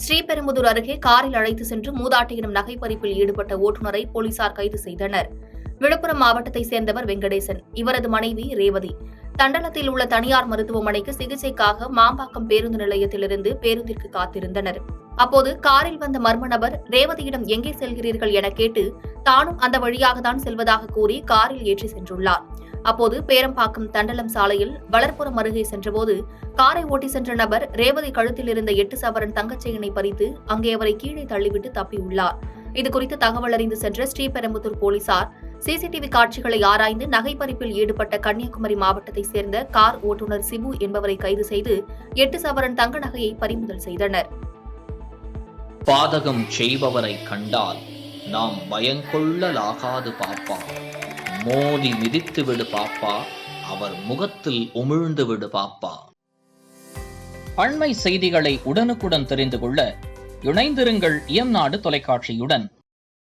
ஸ்ரீபெரும்புதூர் அருகே காரில் அழைத்து சென்று மூதாட்டியிடம் நகை பறிப்பில் ஈடுபட்ட ஓட்டுநரை போலீசார் கைது செய்தனர். விழுப்புரம் மாவட்டத்தைச் சேர்ந்தவர் வெங்கடேசன். இவரது மனைவி ரேவதி தண்டலத்தில் உள்ள தனியார் மருத்துவமனைக்கு சிகிச்சைக்காக மாம்பாக்கம் பேருந்து நிலையத்திலிருந்து பேருந்திற்கு காத்திருந்தனர். அப்போது காரில் வந்த மர்ம நபர் ரேவதியிடம் எங்கே செல்கிறீர்கள் என கேட்டு தானும் அந்த வழியாகத்தான் செல்வதாக கூறி காரில் ஏற்றி சென்றுள்ளார். அப்போது பேரம்பாக்கம் தண்டலம் சாலையில் வளர்ப்புறம் அருகே சென்றபோது காரை ஓட்டி சென்ற நபர் ரேவதி கழுத்தில் இருந்த 8 சவரன் தங்கச் செயினை பறித்து அங்கே அவரை கீழே தள்ளிவிட்டு தப்பியுள்ளார். இதுகுறித்து தகவல் அறிந்து சென்ற ஸ்ரீபெரும்புதூர் போலீசார் சிசிடிவி காட்சிகளை ஆராய்ந்து நகை பறிப்பில் ஈடுபட்ட கன்னியாகுமரி மாவட்டத்தைச் சேர்ந்த கார் ஓட்டுநர் சிபு என்பவரை கைது செய்து 8 சவரன் தங்க நகையை பறிமுதல் செய்தனர். பாதகம் செய்பவரை கண்டால் நாம் பயங்கொள்ளலாகாது பாப்பா, மோதி மிதித்து விடு பாப்பா, அவர் முகத்தில் உமிழ்ந்து விடு பாப்பா. அண்மை செய்திகளை உடனுக்குடன் தெரிந்து கொள்ள இணைந்திருங்கள் இயம்நாடு தொலைக்காட்சியுடன்.